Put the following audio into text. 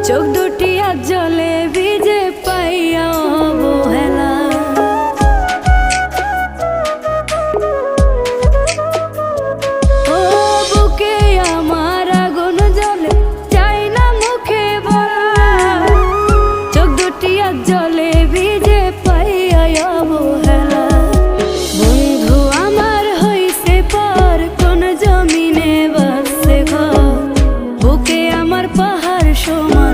চোখ দুটি আজ জলে ভিজে পাইয়া অবহেলা। ও বুকে আমার আগুন জ্বলে চাই না মুখে বলা, চোখ দুটি আজ জলে ভিজে পাইয়া অবহেলা। বন্ধু আমার হইছে পর কোন জমিনে বাসে ঘর, বুকে আমার পাহাড় সমান